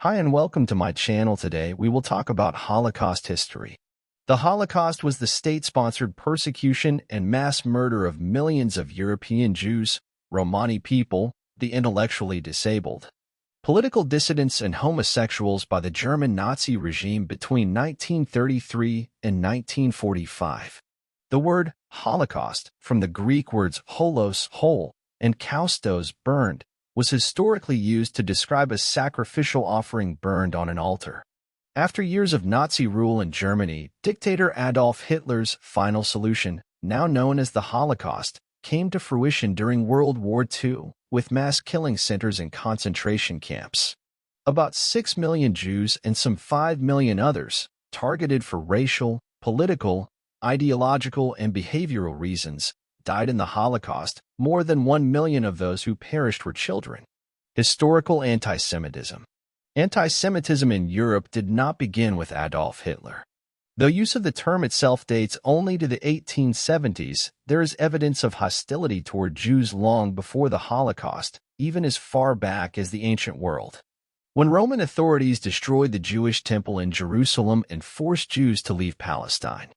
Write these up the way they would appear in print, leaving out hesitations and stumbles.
Hi and welcome to my channel. Today we will talk about Holocaust history. The Holocaust was the state-sponsored persecution and mass murder of millions of European Jews, Romani people, the intellectually disabled, political dissidents and homosexuals by the German Nazi regime between 1933 and 1945. The word Holocaust, from the Greek words holos, whole, and kaustos, burned, was historically used to describe a sacrificial offering burned on an altar. After years of Nazi rule in Germany, dictator Adolf Hitler's final solution, now known as the Holocaust, came to fruition during World War II, with mass killing centers and concentration camps. About 6 million Jews and some 5 million others, targeted for racial, political, ideological, and behavioral reasons, died in the Holocaust. More than 1 million of those who perished were children. Historical anti-Semitism. Anti-Semitism in Europe did not begin with Adolf Hitler. Though use of the term itself dates only to the 1870s, there is evidence of hostility toward Jews long before the Holocaust, even as far back as the ancient world. When Roman authorities destroyed the Jewish temple in Jerusalem and forced Jews to leave Palestine.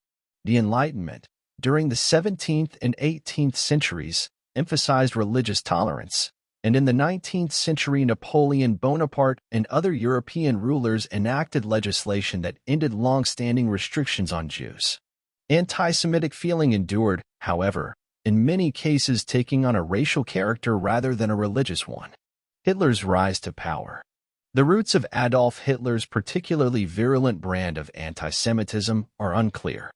The Enlightenment, during the 17th and 18th centuries, emphasized religious tolerance, and in the 19th century Napoleon Bonaparte and other European rulers enacted legislation that ended long-standing restrictions on Jews. Anti-Semitic feeling endured, however, in many cases taking on a racial character rather than a religious one. Hitler's rise to power. The roots of Adolf Hitler's particularly virulent brand of anti-Semitism are unclear.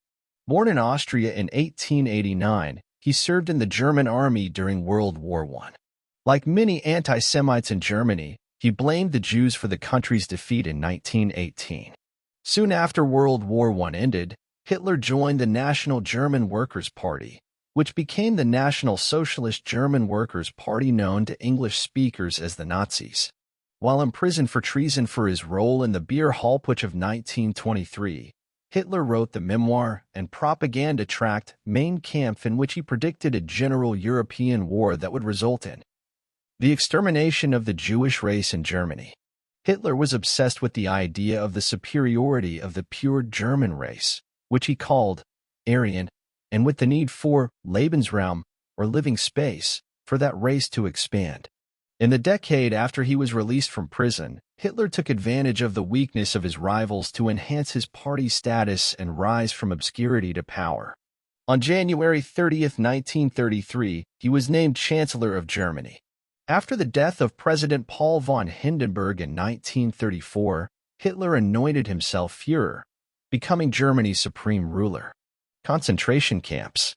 Born in Austria in 1889, he served in the German army during World War I. Like many anti-Semites in Germany, he blamed the Jews for the country's defeat in 1918. Soon after World War I ended, Hitler joined the National German Workers' Party, which became the National Socialist German Workers' Party, known to English speakers as the Nazis. While imprisoned for treason for his role in the beer hall putsch of 1923, Hitler wrote the memoir and propaganda tract Mein Kampf, in which he predicted a general European war that would result in the extermination of the Jewish race in Germany. Hitler was obsessed with the idea of the superiority of the pure German race, which he called Aryan, and with the need for Lebensraum, or living space, for that race to expand. In the decade after he was released from prison, Hitler took advantage of the weakness of his rivals to enhance his party's status and rise from obscurity to power. On January 30, 1933, he was named Chancellor of Germany. After the death of President Paul von Hindenburg in 1934, Hitler anointed himself Führer, becoming Germany's supreme ruler. Concentration camps.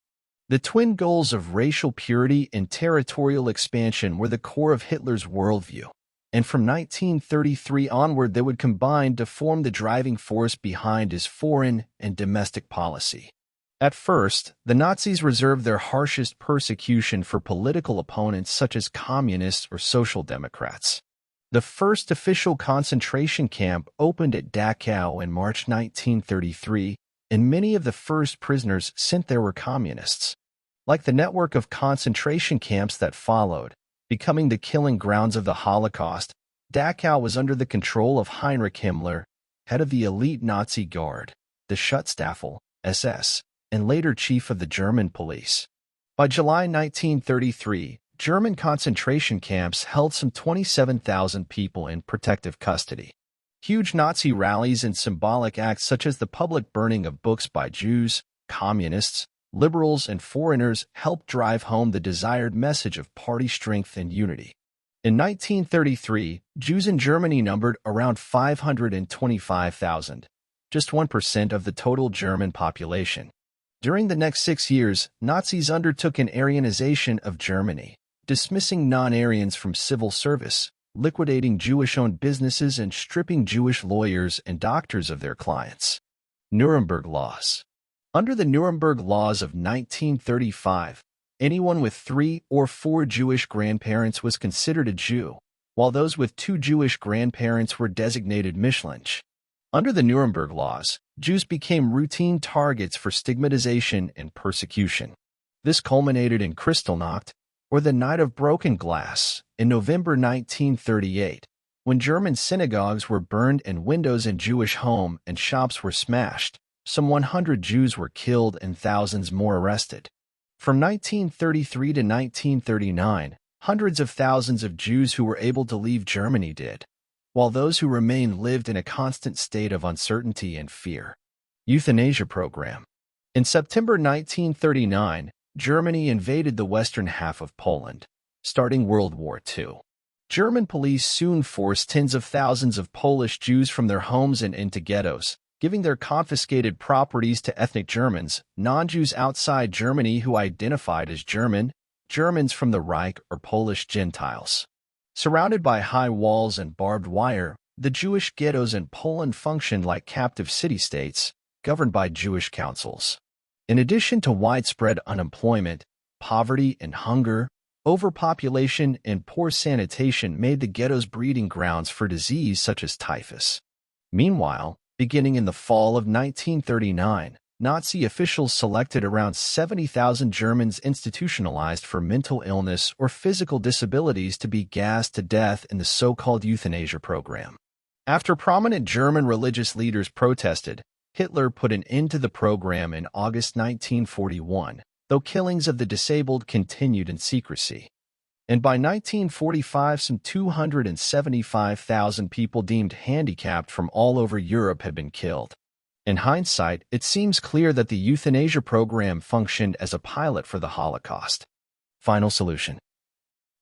The twin goals of racial purity and territorial expansion were the core of Hitler's worldview, and from 1933 onward they would combine to form the driving force behind his foreign and domestic policy. At first, the Nazis reserved their harshest persecution for political opponents such as communists or social democrats. The first official concentration camp opened at Dachau in March 1933, and many of the first prisoners sent there were communists. Like the network of concentration camps that followed, becoming the killing grounds of the Holocaust, Dachau was under the control of Heinrich Himmler, head of the elite Nazi Guard, the Schutzstaffel, SS, and later chief of the German police. By July 1933, German concentration camps held some 27,000 people in protective custody. Huge Nazi rallies and symbolic acts such as the public burning of books by Jews, communists, liberals, and foreigners helped drive home the desired message of party strength and unity. In 1933, Jews in Germany numbered around 525,000, just 1% of the total German population. During the next 6 years, Nazis undertook an Aryanization of Germany, dismissing non-Aryans from civil service, liquidating Jewish-owned businesses, and stripping Jewish lawyers and doctors of their clients. Nuremberg Laws. Under the Nuremberg Laws of 1935, anyone with 3 or 4 Jewish grandparents was considered a Jew, while those with 2 Jewish grandparents were designated Mischlinge. Under the Nuremberg Laws, Jews became routine targets for stigmatization and persecution. This culminated in Kristallnacht, or the Night of Broken Glass, in November 1938, when German synagogues were burned and windows in Jewish homes and shops were smashed. Some 100 Jews were killed and thousands more arrested. From 1933 to 1939, hundreds of thousands of Jews who were able to leave Germany did, while those who remained lived in a constant state of uncertainty and fear. Euthanasia program. In September 1939, Germany invaded the western half of Poland, starting World War II. German police soon forced tens of thousands of Polish Jews from their homes and into ghettos, giving their confiscated properties to ethnic Germans, non-Jews outside Germany who identified as German, Germans from the Reich, or Polish Gentiles. Surrounded by high walls and barbed wire, the Jewish ghettos in Poland functioned like captive city-states, governed by Jewish councils. In addition to widespread unemployment, poverty and hunger, overpopulation and poor sanitation made the ghettos breeding grounds for disease such as typhus. Meanwhile, beginning in the fall of 1939, Nazi officials selected around 70,000 Germans institutionalized for mental illness or physical disabilities to be gassed to death in the so-called euthanasia program. After prominent German religious leaders protested, Hitler put an end to the program in August 1941, though killings of the disabled continued in secrecy. And by 1945, some 275,000 people deemed handicapped from all over Europe had been killed. In hindsight, it seems clear that the euthanasia program functioned as a pilot for the Holocaust. Final solution.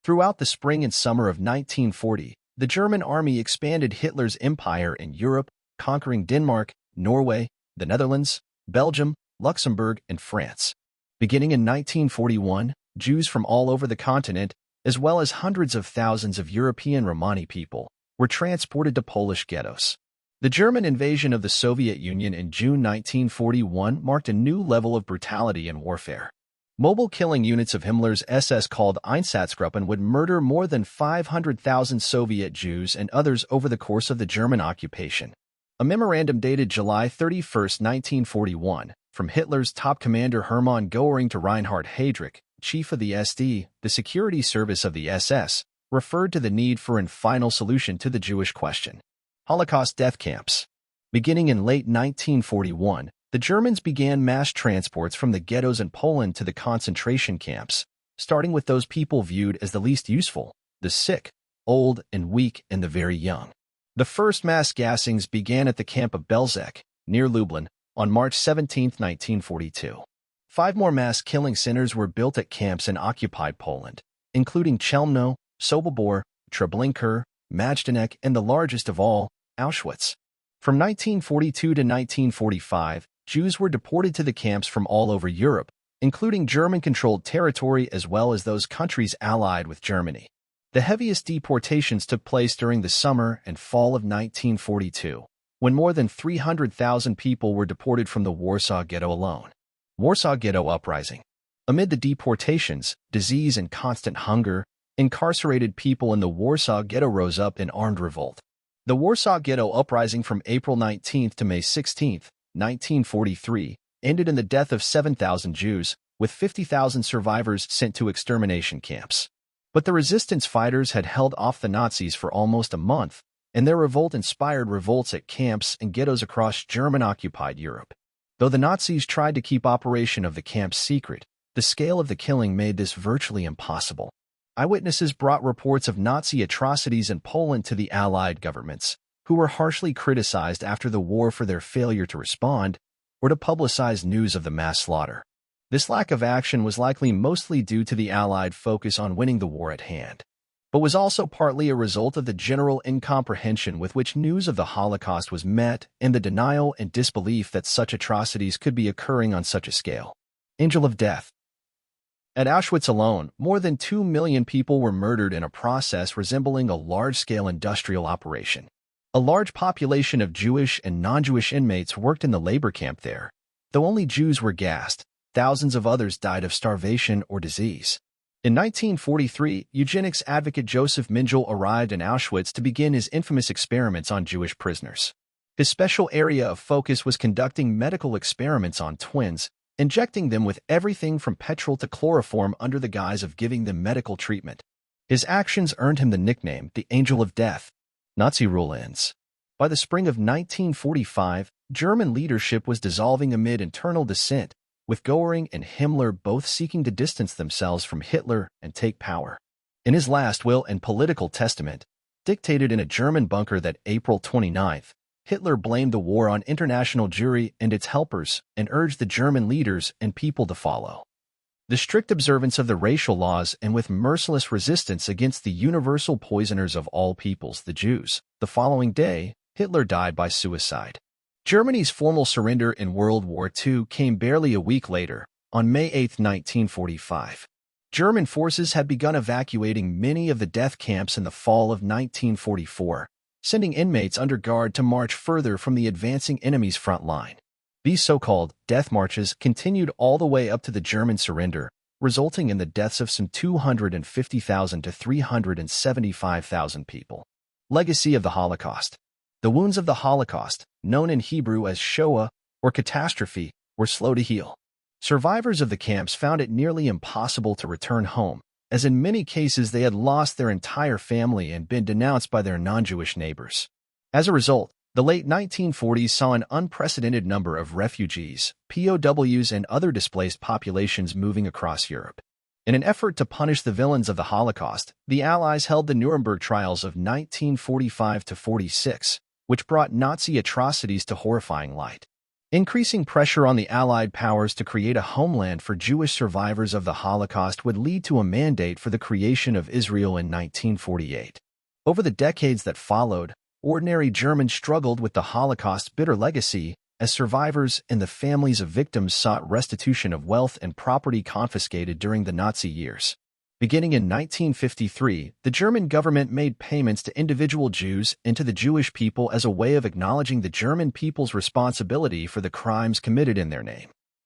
Throughout the spring and summer of 1940, the German army expanded Hitler's empire in Europe, conquering Denmark, Norway, the Netherlands, Belgium, Luxembourg, and France. Beginning in 1941, Jews from all over the continent, as well as hundreds of thousands of European Romani people, were transported to Polish ghettos. The German invasion of the Soviet Union in June 1941 marked a new level of brutality and warfare. Mobile killing units of Himmler's SS called Einsatzgruppen would murder more than 500,000 Soviet Jews and others over the course of the German occupation. A memorandum dated July 31, 1941, from Hitler's top commander Hermann Göring to Reinhard Heydrich, chief of the SD, the security service of the SS, referred to the need for a final solution to the Jewish question. Holocaust death camps. Beginning in late 1941, the Germans began mass transports from the ghettos in Poland to the concentration camps, starting with those people viewed as the least useful, the sick, old and weak, and the very young. The first mass gassings began at the camp of Belzec, near Lublin, on March 17, 1942. 5 more mass killing centers were built at camps in occupied Poland, including Chelmno, Sobibor, Treblinka, Majdanek, and the largest of all, Auschwitz. From 1942 to 1945, Jews were deported to the camps from all over Europe, including German-controlled territory as well as those countries allied with Germany. The heaviest deportations took place during the summer and fall of 1942, when more than 300,000 people were deported from the Warsaw Ghetto alone. Warsaw Ghetto Uprising. Amid the deportations, disease, and constant hunger, incarcerated people in the Warsaw Ghetto rose up in armed revolt. The Warsaw Ghetto Uprising from April 19 to May 16, 1943, ended in the death of 7,000 Jews, with 50,000 survivors sent to extermination camps. But the resistance fighters had held off the Nazis for almost a month, and their revolt inspired revolts at camps and ghettos across German-occupied Europe. Though the Nazis tried to keep operation of the camps secret, the scale of the killing made this virtually impossible. Eyewitnesses brought reports of Nazi atrocities in Poland to the Allied governments, who were harshly criticized after the war for their failure to respond or to publicize news of the mass slaughter. This lack of action was likely mostly due to the Allied focus on winning the war at hand, but was also partly a result of the general incomprehension with which news of the Holocaust was met and the denial and disbelief that such atrocities could be occurring on such a scale. Angel of Death. At Auschwitz alone, more than 2 million people were murdered in a process resembling a large-scale industrial operation. A large population of Jewish and non-Jewish inmates worked in the labor camp there. Though only Jews were gassed, thousands of others died of starvation or disease. In 1943, eugenics advocate Joseph Mengele arrived in Auschwitz to begin his infamous experiments on Jewish prisoners. His special area of focus was conducting medical experiments on twins, injecting them with everything from petrol to chloroform under the guise of giving them medical treatment. His actions earned him the nickname, the Angel of Death. Nazi rule ends. By the spring of 1945, German leadership was dissolving amid internal dissent, with Göring and Himmler both seeking to distance themselves from Hitler and take power. In his last will and political testament, dictated in a German bunker that April 29th, Hitler blamed the war on international Jewry and its helpers and urged the German leaders and people to follow the strict observance of the racial laws and with merciless resistance against the universal poisoners of all peoples, the Jews. The following day, Hitler died by suicide. Germany's formal surrender in World War II came barely a week later, on May 8, 1945. German forces had begun evacuating many of the death camps in the fall of 1944, sending inmates under guard to march further from the advancing enemy's front line. These so-called death marches continued all the way up to the German surrender, resulting in the deaths of some 250,000 to 375,000 people. Legacy of the Holocaust. The wounds of the Holocaust, known in Hebrew as Shoah or catastrophe, were slow to heal. Survivors of the camps found it nearly impossible to return home, as in many cases they had lost their entire family and been denounced by their non-Jewish neighbors. As a result, the late 1940s saw an unprecedented number of refugees, POWs, and other displaced populations moving across Europe. In an effort to punish the villains of the Holocaust, the Allies held the Nuremberg Trials of 1945–46, which brought Nazi atrocities to horrifying light. Increasing pressure on the Allied powers to create a homeland for Jewish survivors of the Holocaust would lead to a mandate for the creation of Israel in 1948. Over the decades that followed, ordinary Germans struggled with the Holocaust's bitter legacy as survivors and the families of victims sought restitution of wealth and property confiscated during the Nazi years. Beginning in 1953, the German government made payments to individual Jews and to the Jewish people as a way of acknowledging the German people's responsibility for the crimes committed in their name.